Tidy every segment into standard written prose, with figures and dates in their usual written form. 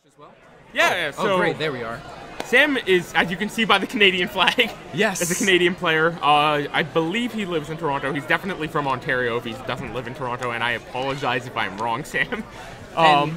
As well? Yeah, so great, there we are. Sam is, as you can see by the Canadian flag, yes, is a Canadian player. I believe he lives in Toronto. He's definitely from Ontario if he doesn't live in Toronto, and I apologize if I'm wrong, Sam. And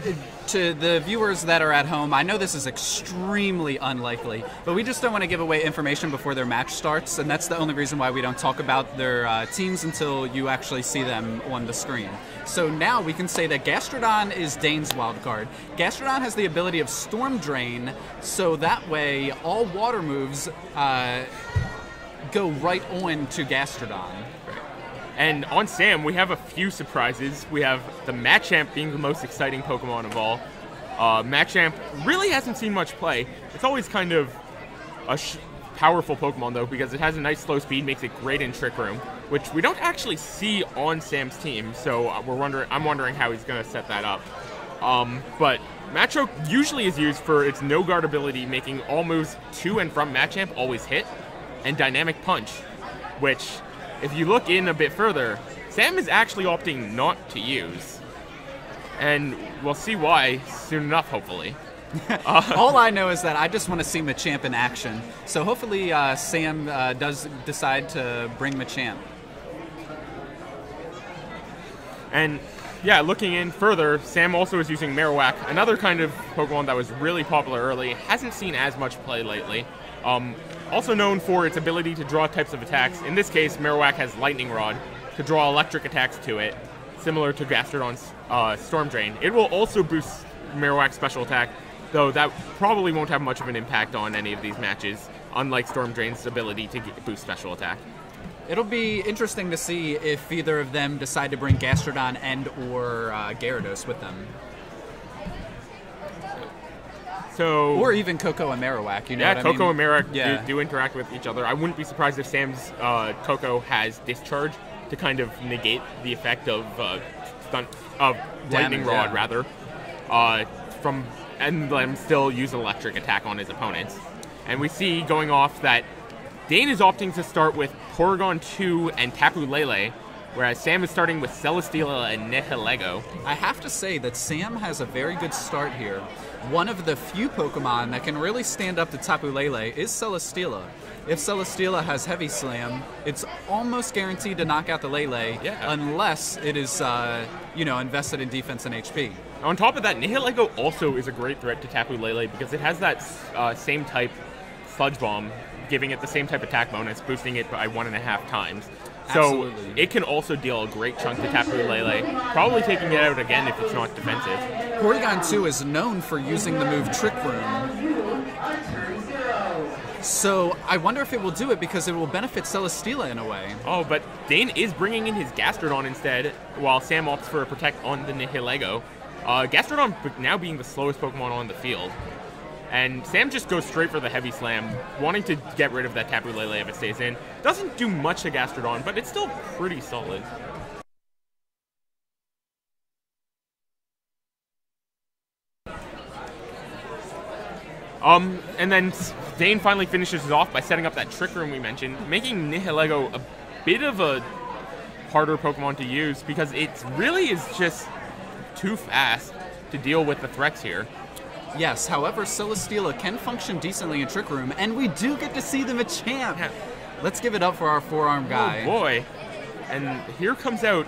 to the viewers that are at home, I know this is extremely unlikely, but we just don't want to give away information before their match starts, and that's the only reason why we don't talk about their teams until you actually see them on the screen. So now we can say that Gastrodon is Dane's wildcard. Gastrodon has the ability of Storm Drain, so that way all water moves go right on to Gastrodon. And on Sam, we have a few surprises. We have the Machamp being the most exciting Pokemon of all. Machamp really hasn't seen much play. It's always kind of a powerful Pokemon, though, because it has a nice slow speed, makes it great in Trick Room, which we don't actually see on Sam's team, so I'm wondering how he's going to set that up. But Machoke usually is used for its no-guard ability, making all moves to and from Machamp always hit, and Dynamic Punch, which, if you look in a bit further, Sam is actually opting not to use. And we'll see why soon enough, hopefully. All I know is that I just want to see Machamp in action. So hopefully Sam does decide to bring Machamp. And yeah, looking in further, Sam also is using Marowak, another kind of Pokemon that was really popular early, hasn't seen as much play lately. Also known for its ability to draw types of attacks. In this case, Marowak has Lightning Rod to draw electric attacks to it, similar to Gastrodon's Storm Drain. It will also boost Marowak's special attack, though that probably won't have much of an impact on any of these matches, unlike Storm Drain's ability to boost special attack. It'll be interesting to see if either of them decide to bring Gastrodon and or Gyarados with them. So, or even Coco and Marowak, you know what I Coco mean? and Marowak do interact with each other. I wouldn't be surprised if Sam's Coco has Discharge to kind of negate the effect of Lightning Rod, rather, and let him still use Electric Attack on his opponents. And we see going off that Dane is opting to start with Porygon 2 and Tapu Lele, whereas Sam is starting with Celesteela and Nihilego. I have to say that Sam has a very good start here. One of the few Pokemon that can really stand up to Tapu Lele is Celesteela. If Celesteela has Heavy Slam, it's almost guaranteed to knock out the Lele, unless it is, invested in defense and HP. On top of that, Nihilego also is a great threat to Tapu Lele because it has that same type Sludge Bomb, giving it the same type attack bonus, boosting it by 1.5 times. So it can also deal a great chunk to Tapu Lele, probably taking it out again if it's not defensive. Porygon 2 is known for using the move Trick Room. So I wonder if it will do it because it will benefit Celesteela in a way. Oh, but Dane is bringing in his Gastrodon instead, while Sam opts for a Protect on the Nihilego. Gastrodon now being the slowest Pokemon on the field. And Sam just goes straight for the Heavy Slam, wanting to get rid of that Tapu Lele if it stays in. Doesn't do much to Gastrodon, but it's still pretty solid. And then Dane finally finishes it off by setting up that Trick Room we mentioned, making Nihilego a bit of a harder Pokemon to use because it really is just too fast to deal with the threats here. Yes, however, Celesteela can function decently in Trick Room, and we do get to see the Machamp. Yeah. Let's give it up for our four-arm guy. Oh boy. And here comes out...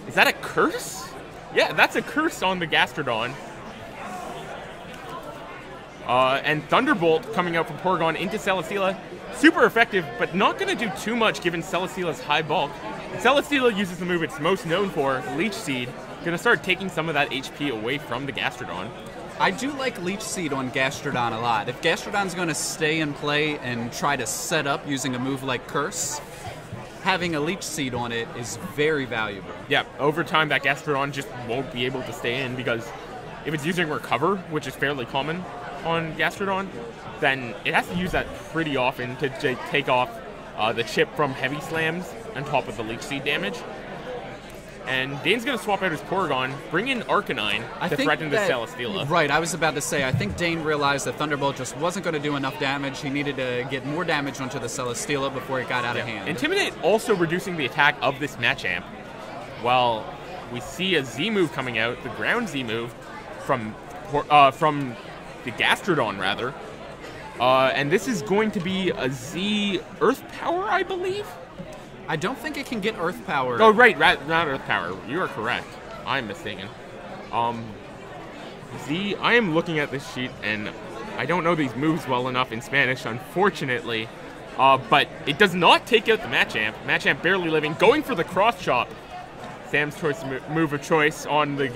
Is that a curse? Yeah, that's a curse on the Gastrodon. And Thunderbolt coming out from Porygon into Celesteela. Super effective, but not going to do too much given Celesteela's high bulk. Celesteela uses the move it's most known for, Leech Seed. Going to start taking some of that HP away from the Gastrodon. I do like Leech Seed on Gastrodon a lot. If Gastrodon's going to stay in play and try to set up using a move like Curse, having a Leech Seed on it is very valuable. Yeah, over time that Gastrodon just won't be able to stay in because if it's using Recover, which is fairly common on Gastrodon, then it has to use that pretty often to take off the chip from Heavy Slams on top of the Leech Seed damage. And Dane's going to swap out his Porygon, bring in Arcanine to threaten the Celesteela. Right, I was about to say, I think Dane realized that Thunderbolt just wasn't going to do enough damage. He needed to get more damage onto the Celesteela before it got out of hand. Intimidate also reducing the attack of this Machamp. While we see a Z move coming out, the ground Z move from from the Gastrodon, rather. And this is going to be a Z Earth Power, I believe? I don't think it can get Earth Power. Oh, right, not Earth Power. You are correct. I'm mistaken. Z, I am looking at this sheet, and I don't know these moves well enough in Spanish, unfortunately. But it does not take out the Machamp. Machamp barely living, going for the cross chop. Sam's move of choice on his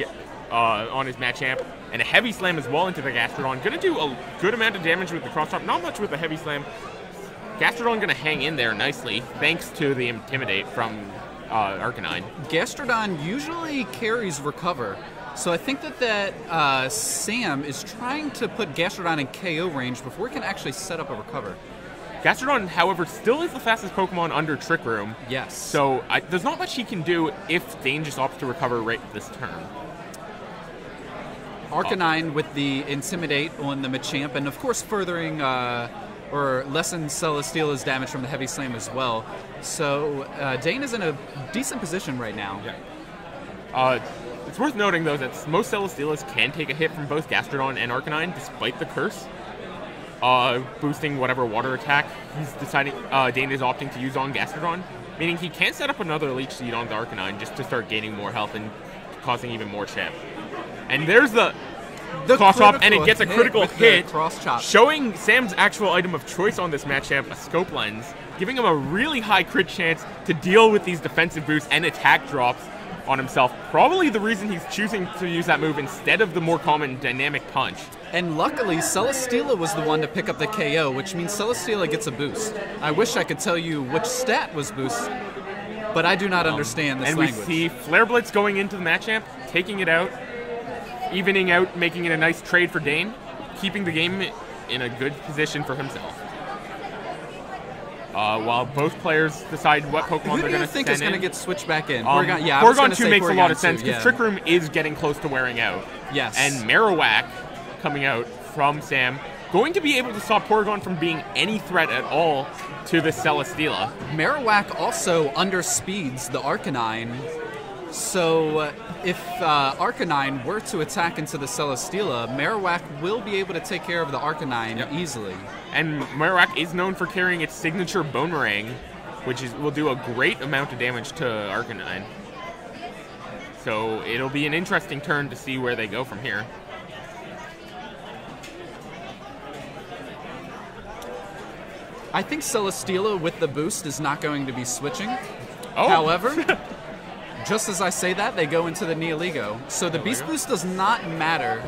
Machamp, and a heavy slam as well into the Gastrodon. Gonna do a good amount of damage with the cross chop, not much with the heavy slam. Gastrodon gonna hang in there nicely, thanks to the Intimidate from Arcanine. Gastrodon usually carries Recover, so I think that Sam is trying to put Gastrodon in KO range before he can actually set up a Recover. Gastrodon, however, still is the fastest Pokemon under Trick Room. Yes. So there's not much he can do if Dane just opts to recover right this turn. Arcanine with the Intimidate on the Machamp, and of course furthering or lessen Celesteela's damage from the Heavy Slam as well. So Dane is in a decent position right now. Yeah. It's worth noting, though, that most Celesteelas can take a hit from both Gastrodon and Arcanine, despite the curse. Boosting whatever water attack he's deciding Dane is opting to use on Gastrodon, meaning he can set up another Leech Seed on the Arcanine just to start gaining more health and causing even more chip. And there's the cross chop, and it gets a critical hit, showing Sam's actual item of choice on this Machamp, a Scope Lens, giving him a really high crit chance to deal with these defensive boosts and attack drops on himself. Probably the reason he's choosing to use that move instead of the more common Dynamic Punch. And luckily, Celesteela was the one to pick up the KO, which means Celesteela gets a boost. I wish I could tell you which stat was boost, but I do not understand this language. And we see Flare Blitz going into the Machamp, taking it out, evening out, making it a nice trade for Dane, keeping the game in a good position for himself. While both players decide what Pokemon they're going to send in. Who do you think is going to get switched back in? Porygon 2 makes a lot of sense, because yeah. Trick Room is getting close to wearing out. Yes. And Marowak coming out from Sam, going to be able to stop Porygon from being any threat at all to the Celesteela. Marowak also underspeeds the Arcanine, so if Arcanine were to attack into the Celesteela, Marowak will be able to take care of the Arcanine easily. And Marowak is known for carrying its signature Boomerang, which will do a great amount of damage to Arcanine. So it'll be an interesting turn to see where they go from here. I think Celesteela with the boost is not going to be switching. Oh. However, just as I say that, they go into the Neoligo. So the Beast Boost does not matter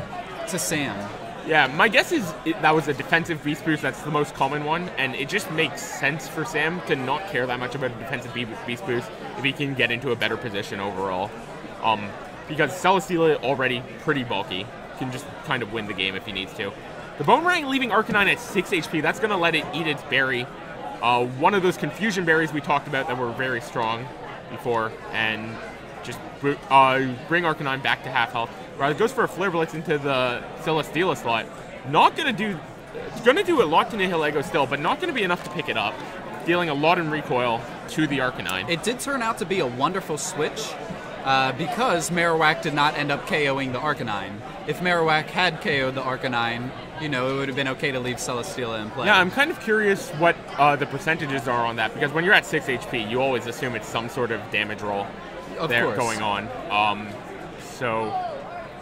to Sam. Yeah, my guess is that was a defensive Beast Boost. That's the most common one, and it just makes sense for Sam to not care that much about a defensive Beast Boost if he can get into a better position overall. Because Celesteela already pretty bulky, can just kind of win the game if he needs to. The Boomerang leaving Arcanine at 6 HP, that's going to let it eat its berry. One of those Confusion Berries we talked about that were very strong before, and just bring Arcanine back to half health. Rather, goes for a Flare Blitz into the Celesteela slot. It's going to do a lot to Nihilego still, but not going to be enough to pick it up, dealing a lot in recoil to the Arcanine. It did turn out to be a wonderful switch, because Marowak did not end up KOing the Arcanine. If Marowak had KO'd the Arcanine, it would have been okay to leave Celesteela in play. Yeah, I'm kind of curious what the percentages are on that, because when you're at 6 HP, you always assume it's some sort of damage roll going on. So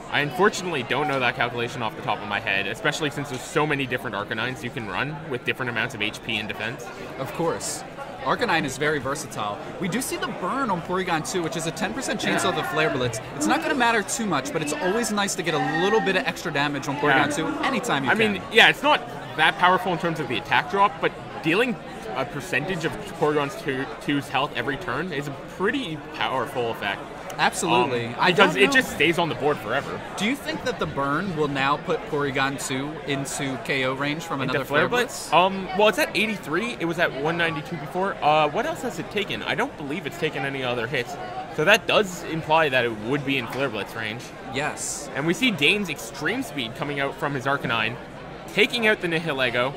I unfortunately don't know that calculation off the top of my head, especially since there's so many different Arcanines you can run with different amounts of HP and defense. Of course. Arcanine is very versatile. We do see the burn on Porygon 2, which is a 10% chance of the Flare Blitz. It's not going to matter too much, but it's always nice to get a little bit of extra damage on Porygon 2 anytime you can. I mean, yeah, it's not that powerful in terms of the attack drop, but dealing a percentage of Porygon 2's health every turn is a pretty powerful effect. Absolutely. Because it just stays on the board forever. Do you think that the burn will now put Porygon 2 into KO range from another Flare Blitz? Well, it's at 83. It was at 192 before. What else has it taken? I don't believe it's taken any other hits. So that does imply that it would be in Flare Blitz range. Yes. And we see Dane's Extreme Speed coming out from his Arcanine, taking out the Nihilego,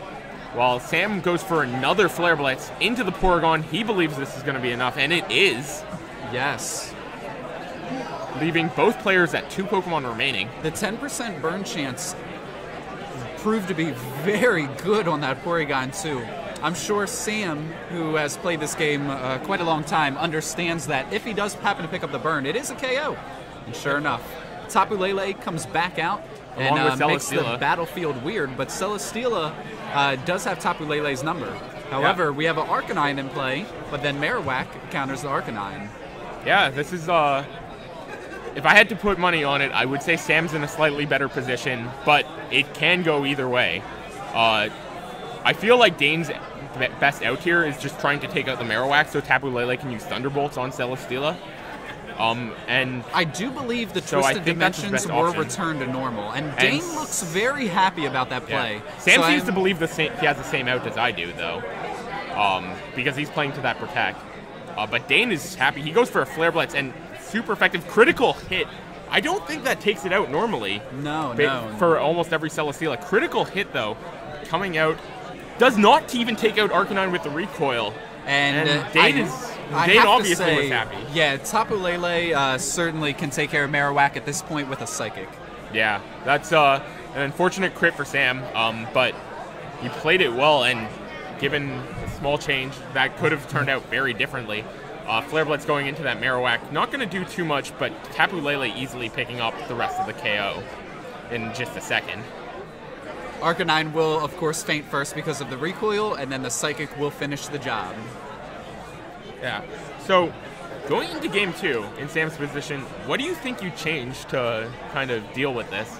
while Sam goes for another Flare Blitz into the Porygon. He believes this is going to be enough, and it is. Yes. leaving both players at 2 Pokemon remaining. The 10% burn chance proved to be very good on that Porygon too. I'm sure Sam, who has played this game quite a long time, understands that if he does happen to pick up the burn, it is a KO. And sure enough, Tapu Lele comes back out and makes the battlefield weird, but Celesteela does have Tapu Lele's number. However, we have an Arcanine in play, but then Marowak counters the Arcanine. Yeah, this is, if I had to put money on it, I would say Sam's in a slightly better position, but it can go either way. I feel like Dane's best out here is just trying to take out the Marowak so Tapu Lele can use Thunderbolts on Celesteela. And I do believe the Twisted Dimensions were returned to normal, and Dane looks very happy about that play. Yeah. Sam seems to believe he has the same out as I do, though, because he's playing to that Protect. But Dane is happy. He goes for a Flare Blitz, and super effective critical hit. I don't think that takes it out normally. No. For almost every Celesteela. Critical hit, though, coming out, does not even take out Arcanine with the recoil. And Dane obviously was happy. Yeah, Tapu Lele certainly can take care of Marowak at this point with a Psychic. Yeah, that's an unfortunate crit for Sam, but he played it well, and given a small change, that could have turned out very differently. Flare Blitz going into that Marowak, not going to do too much, but Tapu Lele easily picking up the rest of the KO in just a second. Arcanine will, of course, faint first because of the recoil, and then the Psychic will finish the job. Yeah. So, going into Game 2, in Sam's position, what do you think you changed to kind of deal with this?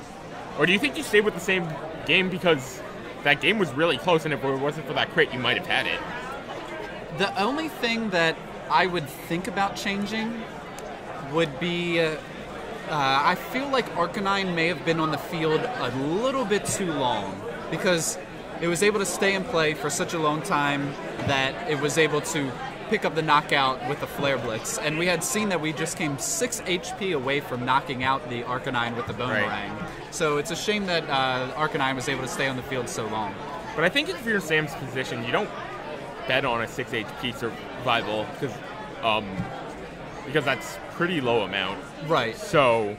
Or do you think you stayed with the same game because that game was really close, and if it wasn't for that crit, you might have had it? The only thing that I would think about changing would be... I feel like Arcanine may have been on the field a little bit too long because it was able to stay in play for such a long time that it was able to pick up the knockout with the Flare Blitz. And we had seen that we just came 6 HP away from knocking out the Arcanine with the Boomerang. Right. So it's a shame that Arcanine was able to stay on the field so long. But I think if you're Sam's position, you don't bet on a 6 HP survival because that's pretty low amount. Right. So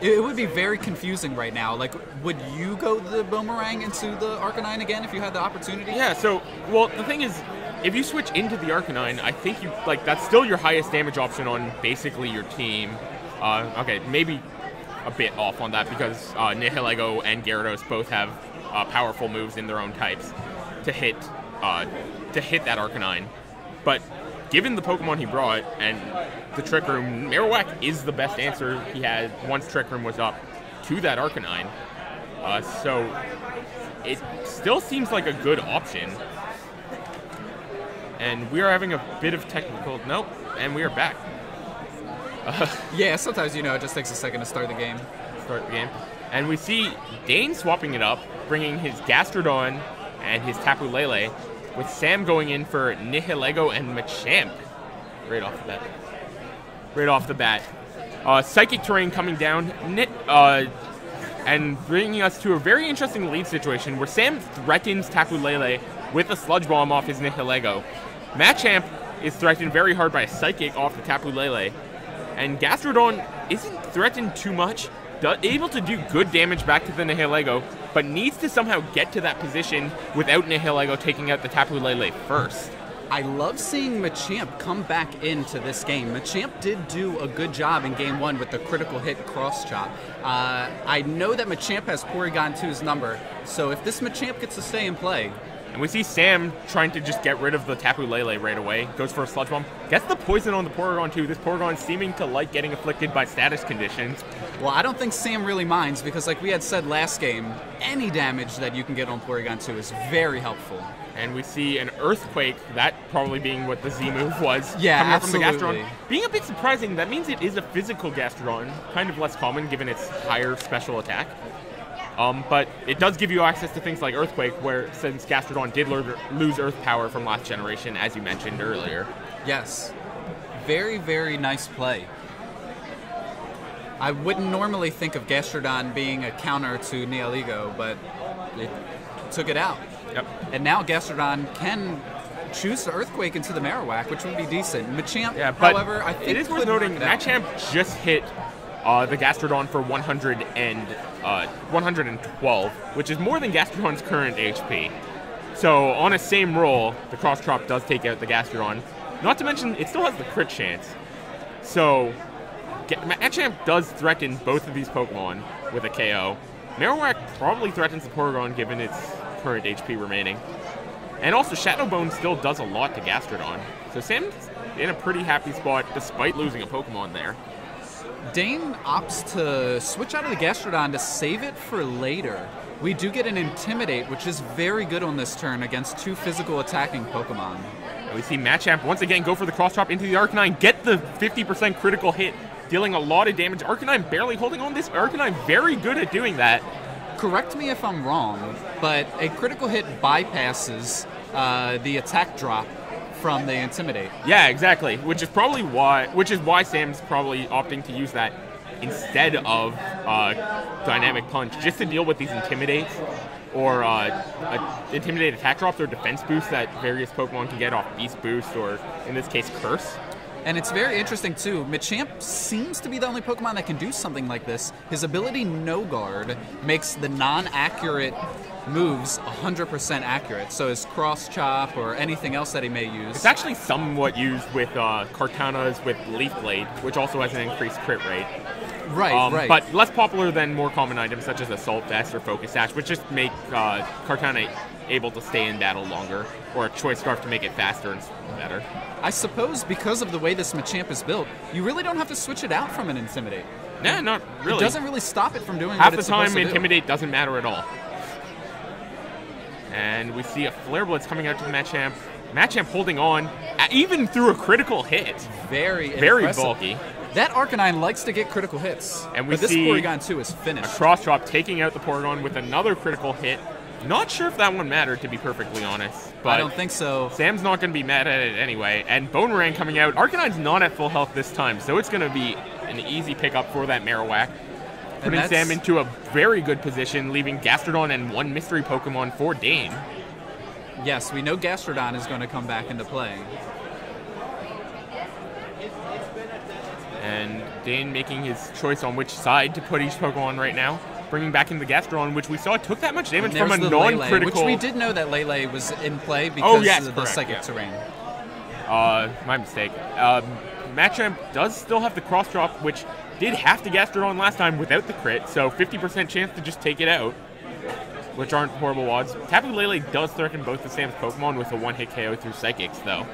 it would be very confusing right now. Like, would you go the Boomerang into the Arcanine again if you had the opportunity? Yeah, so, well, the thing is, if you switch into the Arcanine, I think that's still your highest damage option on basically your team. Okay, maybe a bit off on that because Nihilego and Gyarados both have powerful moves in their own types to hit that Arcanine. But given the Pokemon he brought and the Trick Room, Marowak is the best answer he had once Trick Room was up to that Arcanine. So it still seems like a good option. And we are having a bit of technical... Nope, and we are back. Yeah, sometimes, it just takes a second to start the game. And we see Dane swapping it up, bringing his Gastrodon and his Tapu Lele, with Sam going in for Nihilego and Machamp right off the bat. Psychic Terrain coming down, and bringing us to a very interesting lead situation where Sam threatens Tapu Lele with a Sludge Bomb off his Nihilego. Machamp is threatened very hard by a Psychic off the Tapu Lele, and Gastrodon isn't threatened too much, able to do good damage back to the Nihilego, but needs to somehow get to that position without Nihilego taking out the Tapu Lele first. I love seeing Machamp come back into this game. Machamp did do a good job in Game 1 with the critical hit cross chop. I know that Machamp has Porygon 2's number, so if this Machamp gets to stay in play... And we see Sam trying to just get rid of the Tapu Lele right away. Goes for a Sludge Bomb. Gets the poison on the Porygon 2. This Porygon seeming to like getting afflicted by status conditions. Well, I don't think Sam really minds because like we had said last game, any damage that you can get on Porygon 2 is very helpful. And we see an Earthquake, that probably being what the Z move was. Yeah, coming absolutely. Out from the Gastrodon. Being a bit surprising, that means it is a physical Gastrodon. Kind of less common given its higher special attack. But it does give you access to things like Earthquake, where since Gastrodon did lose Earth power from last generation, as you mentioned earlier. Yes. Very, very nice play. I wouldn't normally think of Gastrodon being a counter to Nihilego, but it took it out. Yep. And now Gastrodon can choose to Earthquake into the Marowak, which would be decent. Machamp, yeah, but however, I think it is worth noting Machamp just hit the Gastrodon for 112, which is more than Gastrodon's current HP. So on a same roll, the Cross Chop does take out the Gastrodon. Not to mention, it still has the crit chance. So Machamp does threaten both of these Pokemon with a KO. Marowak probably threatens the Porygon given its current HP remaining. And also, Shadow Bone still does a lot to Gastrodon. So Sam's in a pretty happy spot despite losing a Pokemon there. Dane opts to switch out of the Gastrodon to save it for later. We do get an Intimidate, which is very good on this turn against 2 physical attacking Pokemon. And we see Machamp once again go for the Cross Chop into the Arcanine, get the 50% critical hit, dealing a lot of damage. Arcanine barely holding on. This Arcanine very good at doing that. Correct me if I'm wrong, but a critical hit bypasses the attack drop from the Intimidate. Yeah, exactly. Which is why Sam's probably opting to use that instead of Dynamic Punch, just to deal with these Intimidates or Intimidate attack drops or defense boosts that various Pokemon can get off Beast Boost or, in this case, Curse. And it's very interesting, too. Machamp seems to be the only Pokemon that can do something like this. His ability No Guard makes the non-accurate moves 100% accurate. So his Cross Chop or anything else that he may use. It's actually somewhat used with Kartana's with Leaf Blade, which also has an increased crit rate. Right. But less popular than more common items such as Assault Vest or Focus Sash, which just make Kartana able to stay in battle longer, or a Choice Scarf to make it faster and better. I suppose because of the way this Machamp is built, you really don't have to switch it out from an Intimidate. Nah, not really. It doesn't really stop it from doing half what it's the time. supposed to do. Intimidate doesn't matter at all. And we see a Flare Blitz coming out to the Machamp. Machamp holding on, even through a critical hit. Very impressive. Bulky. That Arcanine likes to get critical hits. And we but this see Porygon 2 is finished. A Cross Chop taking out the Porygon with another critical hit. Not sure if that one mattered, to be perfectly honest. But I don't think so. Sam's not going to be mad at it anyway. And Boomerang coming out. Arcanine's not at full health this time, so it's going to be an easy pickup for that Marowak. Putting Sam into a very good position, leaving Gastrodon and 1 mystery Pokemon for Dane. Yes, we know Gastrodon is going to come back into play. And Dane making his choice on which side to put each Pokemon right now. Bringing back in the Gastrodon, which we saw took that much damage from a non-critical... Which we did know that Lele was in play because of the Psychic Terrain. My mistake. Machamp does still have the Cross Chop, which did have to Gastrodon last time without the crit, so 50% chance to just take it out, which aren't horrible odds. Tapu Lele does threaten both of Sam's Pokemon with a one-hit KO through Psychics, though.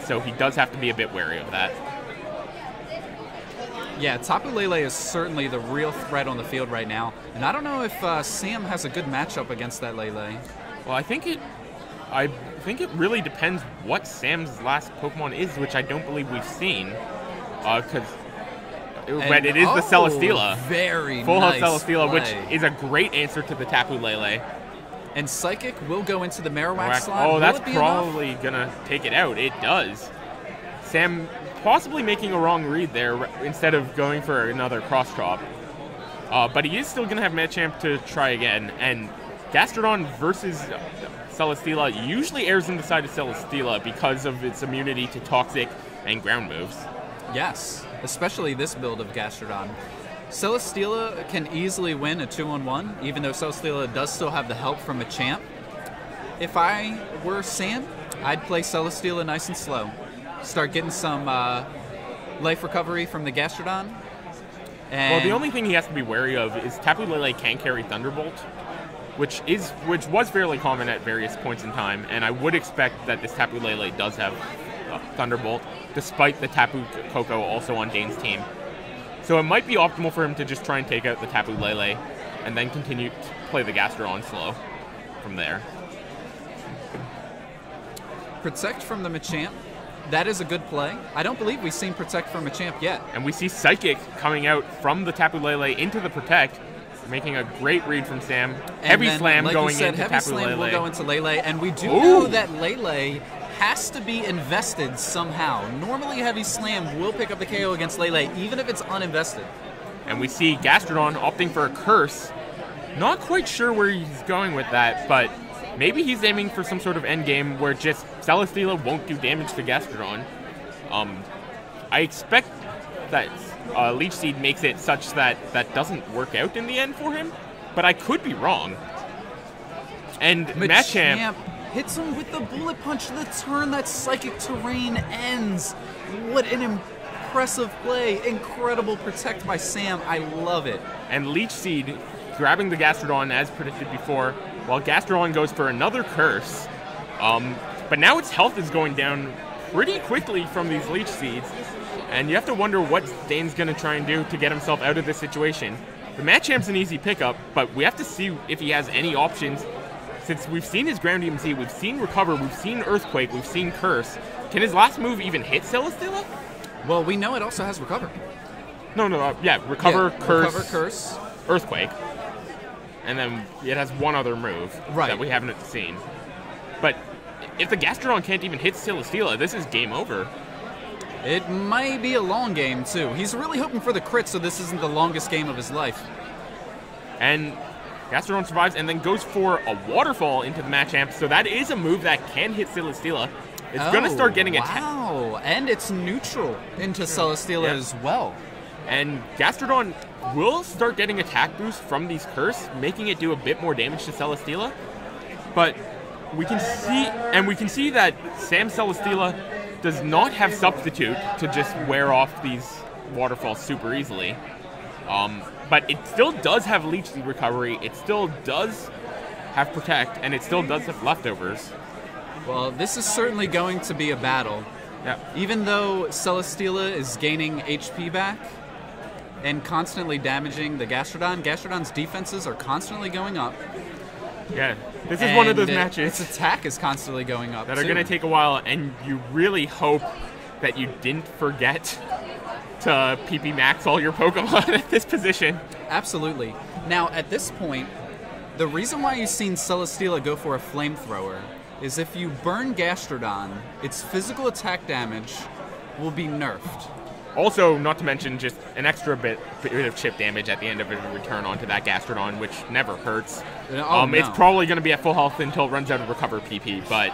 So he does have to be a bit wary of that. Yeah, Tapu Lele is certainly the real threat on the field right now, and I don't know if Sam has a good matchup against that Lele. Well, I think it really depends what Sam's last Pokemon is, which I don't believe we've seen, because it is the Celesteela. Very full nice health Celesteela, play. which is a great answer to the Tapu Lele. And Psychic will go into the Marowak slot. Oh, that's probably gonna take it out. It does. Sam possibly making a wrong read there instead of going for another Cross Chop. But he is still going to have Machamp to try again. And Gastrodon versus Celesteela usually errs in the side of Celesteela because of its immunity to Toxic and ground moves. Yes, especially this build of Gastrodon. Celesteela can easily win a 2-on-1, even though Celesteela does still have the help from Machamp. If I were Sam, I'd play Celesteela nice and slow. Start getting some life recovery from the Gastrodon. Well, the only thing he has to be wary of is Tapu Lele can carry Thunderbolt, which was fairly common at various points in time, and I would expect that this Tapu Lele does have Thunderbolt, despite the Tapu Koko also on Dane's team. So it might be optimal for him to just try and take out the Tapu Lele, and then continue to play the Gastrodon slow from there. Protect from the Machamp. That is a good play. I don't believe we've seen Protect from Machamp yet. And we see Psychic coming out from the Tapu Lele into the Protect, making a great read from Sam. Heavy Slam going into Tapu Lele. Heavy Slam will go into Lele, and we do know that Lele has to be invested somehow. Normally Heavy Slam will pick up the KO against Lele, even if it's uninvested. And we see Gastrodon opting for a Curse. Not quite sure where he's going with that, but maybe he's aiming for some sort of endgame where just Celesteela won't do damage to Gastrodon. I expect that Leech Seed makes it such that that doesn't work out in the end for him, but I could be wrong. And Machamp hits him with the bullet punch. The turn that Psychic Terrain ends. What an impressive play. Incredible protect by Sam. I love it. And Leech Seed grabbing the Gastrodon as predicted before, while Gastrodon goes for another curse. But now its health is going down pretty quickly from these Leech Seeds, and you have to wonder what Dane's going to try and do to get himself out of this situation. The Machamp's an easy pickup, but we have to see if he has any options. Since we've seen his ground EMC, we've seen Recover, we've seen Earthquake, we've seen Curse. Can his last move even hit Celesteela? Well, we know it also has Recover. Recover, Curse, Recover, Curse, Earthquake. And then it has one other move that we haven't seen. But if the Gastrodon can't even hit Celesteela, this is game over. It might be a long game, too. He's really hoping for the crit, so this isn't the longest game of his life. And Gastrodon survives and then goes for a Waterfall into the Machamp, so that is a move that can hit Celesteela. It's going to start getting attacked. Wow, and it's neutral into Celesteela as well. And Gastrodon will start getting attack boost from these Curse, making it do a bit more damage to Celesteela. But we can see that Sam Celesteela does not have Substitute to just wear off these Waterfalls super easily. But it still does have Leech Seed recovery, it still does have Protect, and it still does have Leftovers. Well, this is certainly going to be a battle. Yeah. Even though Celesteela is gaining HP back and constantly damaging the Gastrodon, Gastrodon's defenses are constantly going up. Yeah, this is one of those matches. Its attack is constantly going up, that are going to take a while, and you really hope that you didn't forget to PP max all your Pokemon at this position. Absolutely. Now, at this point, the reason why you've seen Celesteela go for a Flamethrower is if you burn Gastrodon, its physical attack damage will be nerfed. Also, not to mention just an extra bit of chip damage at the end of a return onto that Gastrodon, which never hurts. No. It's probably going to be at full health until it runs out of Recover PP, but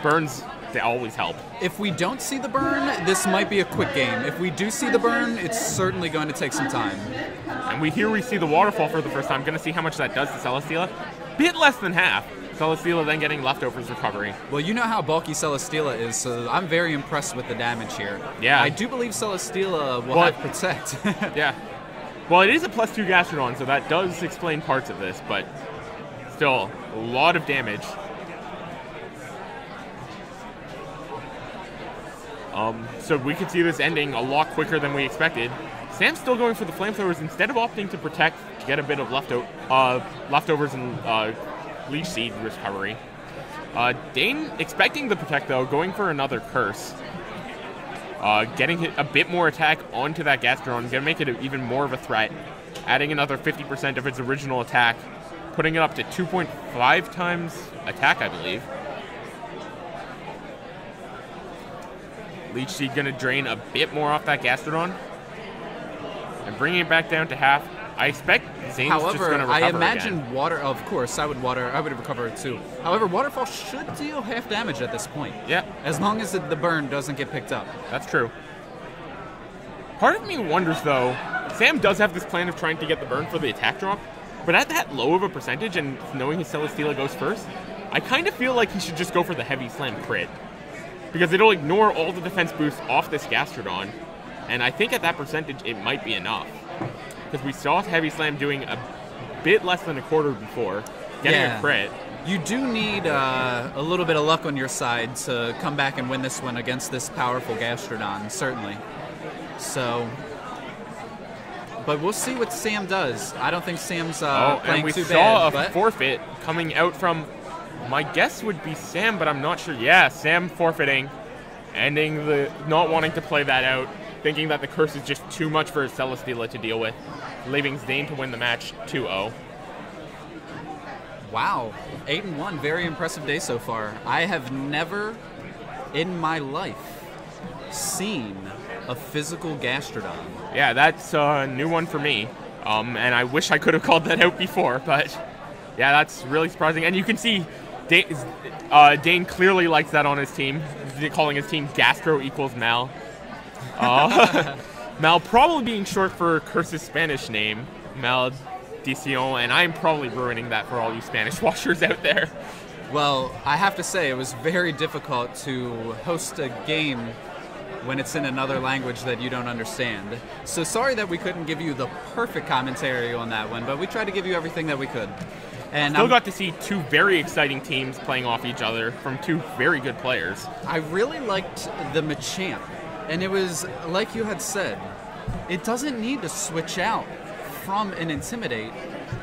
burns, they always help. If we don't see the burn, this might be a quick game. If we do see the burn, it's certainly going to take some time. And we see the Waterfall for the first time. Going to see how much that does to Celesteela. Bit less than half. Celesteela then getting Leftovers recovery. Well, you know how bulky Celesteela is, so I'm very impressed with the damage here. Yeah. I do believe Celesteela will have Protect. Yeah. Well, it is a +2 Gastrodon, so that does explain parts of this, but still, a lot of damage. So we could see this ending a lot quicker than we expected. Sam's still going for the Flamethrowers instead of opting to Protect to get a bit of Leftovers and Leech Seed recovery. Dane expecting the Protect though, going for another Curse. Getting a bit more attack onto that Gastrodon, gonna make it even more of a threat. Adding another 50% of its original attack, putting it up to 2.5 times attack, I believe. Leech Seed gonna drain a bit more off that Gastrodon and bringing it back down to half. I expect Zane's just going to recover I imagine again. Water, of course, I would recover it too. However, Waterfall should deal half damage at this point. Yeah. As long as the burn doesn't get picked up. That's true. Part of me wonders, though, Sam does have this plan of trying to get the burn for the attack drop, but at that low of a percentage and knowing his Celesteela goes first, I kind of feel like he should just go for the Heavy Slam crit. Because it'll ignore all the defense boosts off this Gastrodon, and I think at that percentage it might be enough. Because we saw Heavy Slam doing a bit less than a quarter before, getting a crit. You do need a little bit of luck on your side to come back and win this one against this powerful Gastrodon, certainly. So, but we'll see what Sam does. I don't think Sam's playing too bad. And we saw a forfeit coming out from, my guess would be Sam, but I'm not sure. Yeah, Sam forfeiting, ending not wanting to play that out, thinking that the Curse is just too much for Celesteela to deal with, leaving Zane to win the match 2-0. Wow, 8-1, very impressive day so far. I have never in my life seen a physical Gastrodon. Yeah, that's a new one for me, and I wish I could have called that out before, but yeah, that's really surprising. And you can see Dane clearly likes that on his team, calling his team Gastro equals Mal. Mal probably being short for Curse's Spanish name, Maldición, and I'm probably ruining that for all you Spanish watchers out there. Well, I have to say, it was very difficult to host a game when it's in another language that you don't understand. So sorry that we couldn't give you the perfect commentary on that one, but we tried to give you everything that we could. And Still got to see two very exciting teams playing off each other from two very good players. I really liked the Machamp, and it was, like you had said, it doesn't need to switch out from an Intimidate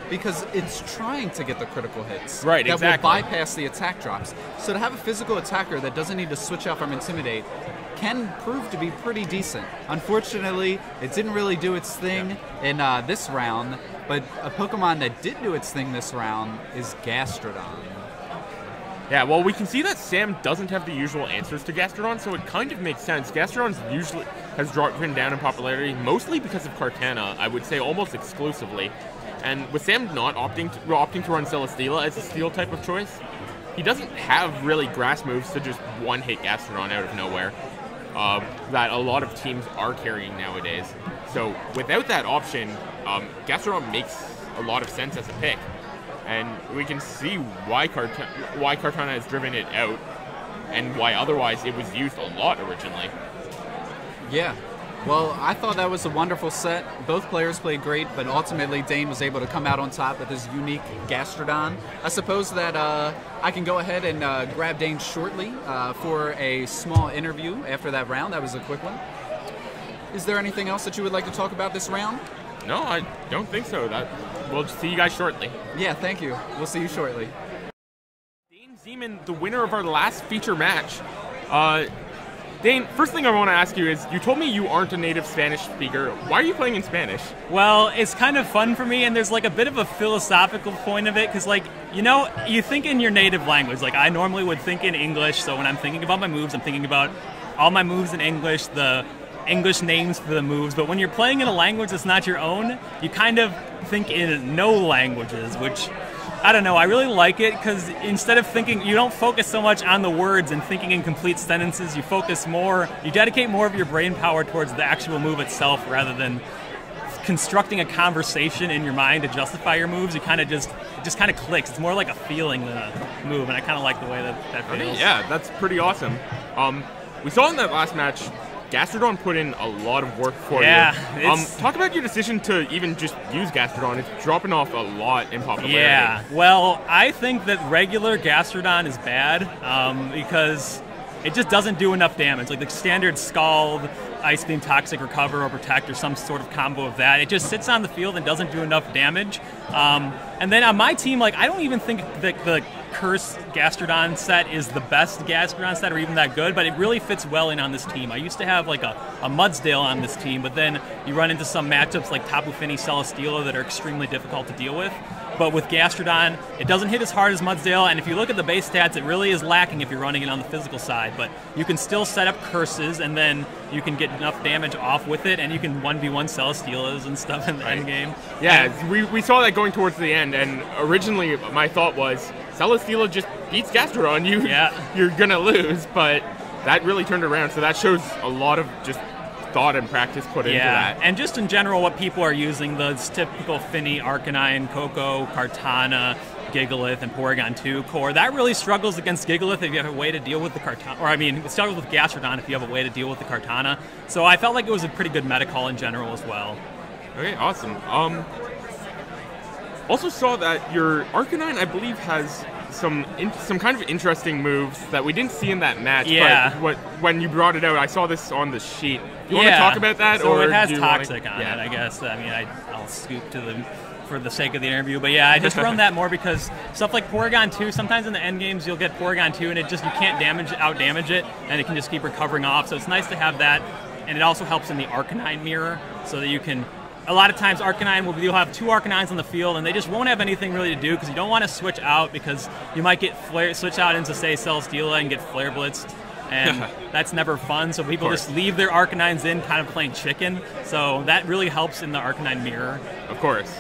because it's trying to get the critical hits. Right, that exactly. will bypass the attack drops. So to have a physical attacker that doesn't need to switch out from Intimidate can prove to be pretty decent. Unfortunately, it didn't really do its thing in this round, but a Pokemon that did do its thing this round is Gastrodon. Yeah, well, we can see that Sam doesn't have the usual answers to Gastrodon, so it kind of makes sense. Gastrodon usually has dropped down in popularity, mostly because of Kartana, I would say almost exclusively. And with Sam not opting to run Celesteela as a steel type of choice, he doesn't have really grass moves to just one-hit Gastrodon out of nowhere that a lot of teams are carrying nowadays. So without that option, Gastrodon makes a lot of sense as a pick. And we can see why Kartana has driven it out and why otherwise it was used a lot originally. Yeah. Well, I thought that was a wonderful set. Both players played great, but ultimately Dane was able to come out on top with his unique Gastrodon. I suppose that I can go ahead and grab Dane shortly for a small interview after that round. That was a quick one. Is there anything else that you would like to talk about this round? No, I don't think so. We'll see you guys shortly. Yeah, thank you. We'll see you shortly. Dane Zeman, the winner of our last feature match. Dane, first thing I want to ask you is, you told me you aren't a native Spanish speaker. Why are you playing in Spanish? Well, it's kind of fun for me, and there's like a bit of a philosophical point of it, because like, you know, you think in your native language. Like I normally would think in English, so when I'm thinking about my moves, I'm thinking about all my moves in English, the English names for the moves, but when you're playing in a language that's not your own, you kind of think in no languages, which, I don't know, I really like it because instead of thinking, you don't focus so much on the words and thinking in complete sentences, you dedicate more of your brain power towards the actual move itself rather than constructing a conversation in your mind to justify your moves. It just kind of clicks. It's more like a feeling than a move, and I kind of like the way that feels. Okay, yeah, that's pretty awesome. We saw in that last match, Gastrodon put in a lot of work for you. Talk about your decision to even just use Gastrodon. It's dropping off a lot in popularity. Yeah, well, I think that regular Gastrodon is bad because it just doesn't do enough damage. Like the standard Scald, Ice Beam, Toxic Recover, or Protect, or some sort of combo of that. It just sits on the field and doesn't do enough damage. And then on my team, like I don't even think that the Curse Gastrodon set is the best Gastrodon set or even that good, but it really fits well in on this team. I used to have like a Mudsdale on this team, but then you run into some matchups like Tapu Fini, Celesteela that are extremely difficult to deal with. But with Gastrodon, it doesn't hit as hard as Mudsdale, and if you look at the base stats, it really is lacking if you're running it on the physical side. But you can still set up curses, and then you can get enough damage off with it, and you can 1v1 Celesteelas and stuff in the end game. Yeah, we saw that going towards the end, and originally my thought was, Celesteela just beats Gastrodon, you're going to lose, but that really turned around, so that shows a lot of just thought and practice put into that. And just in general, what people are using, the typical Finny, Arcanine, Koko, Kartana, Gigalith, and Porygon 2 core, that really struggles against Gigalith if you have a way to deal with the Kartana, or I mean, it struggles with Gastrodon if you have a way to deal with the Kartana. So I felt like it was a pretty good meta call in general as well. Okay, awesome. Also saw that your Arcanine, I believe, has some kind of interesting moves that we didn't see in that match. Yeah. But when you brought it out, I saw this on the sheet. You want to talk about that? So or it has do you Toxic on it, I guess. I mean, I'll scoop to them for the sake of the interview. But yeah, I just run that more because stuff like Porygon 2, sometimes in the end games you'll get Porygon 2 and you can't out damage it, and it can just keep recovering off. So it's nice to have that, and it also helps in the Arcanine mirror so that you can. A lot of times Arcanine you'll have two Arcanines on the field and they just won't have anything really to do because you don't want to switch out because you might get switch out into, say, Celesteela and get Flare Blitzed, and that's never fun. So people just leave their Arcanines in, kind of playing chicken. So that really helps in the Arcanine mirror. Of course.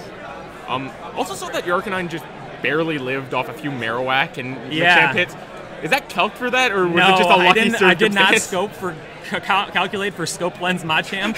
Also saw that your Arcanine just barely lived off a few Marowak and Machamp hits. Is that calc for that, or was it just a lucky circumstance? I did not scope for calculate for scope lens Machamp,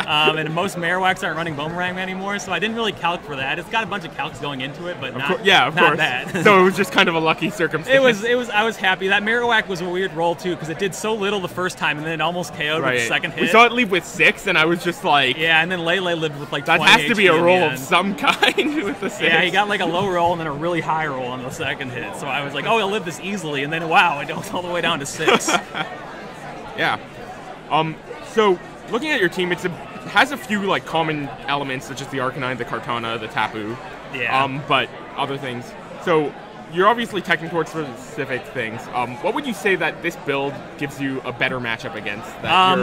and most Marowaks aren't running Boomerang anymore, so I didn't really calc for that. It's got a bunch of calcs going into it, but Of not course. that. So it was just kind of a lucky circumstance. It was. I was happy. That Marowak was a weird roll too, because it did so little the first time, and then it almost KO'd with the second hit. We saw it leave with 6, and I was just like, yeah, and then Lele lived with like that 20 has to be HP a in roll the of end. some kind with the 6. Yeah, he got like a low roll and then a really high roll on the second hit. So I was like, oh, he'll live this easily, and then wow, it goes all the way down to 6. Yeah. So looking at your team, it has a few like common elements such as the Arcanine, the Kartana, the Tapu. Yeah. But other things. So you're obviously teching towards specific things. What would you say that this build gives you a better matchup against that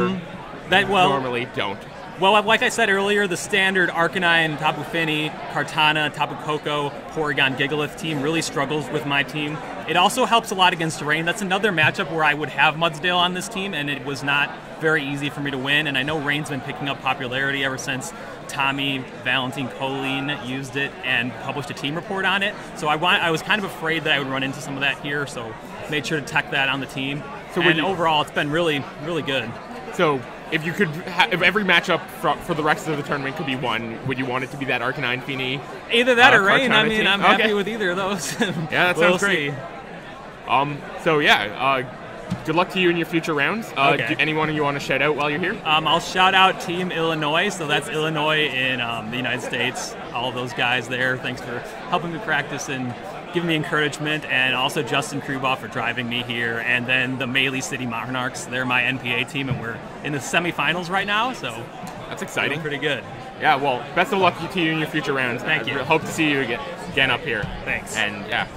normally don't? Well, like I said earlier, the standard Arcanine, Tapu Fini, Kartana, Tapu Koko, Porygon, Gigalith team really struggles with my team. It also helps a lot against Rain. That's another matchup where I would have Mudsdale on this team, and it was not very easy for me to win. And I know Rain's been picking up popularity ever since Tommy Valentine Colleen used it and published a team report on it. So I was kind of afraid that I would run into some of that here, so made sure to tech that on the team. So overall, it's been really, really good. So if you could, if every matchup for the rest of the tournament could be one, would you want it to be that Arcanine Fini? Either that or Rain. I mean, team? I'm happy with either of those. Yeah, that sounds great. See. So yeah, good luck to you in your future rounds. Okay. Anyone you want to shout out while you're here? I'll shout out Team Illinois. So that's Illinois in the United States. All of those guys there. Thanks for helping me practice and giving me encouragement, and also Justin Kruboff for driving me here. And then the Melee City Monarchs. They're my NPA team, and we're in the semifinals right now. So that's exciting. Pretty good. Yeah. Well, best of luck to you in your future rounds. Thank you. Hope to see you again up here. Thanks. And yeah.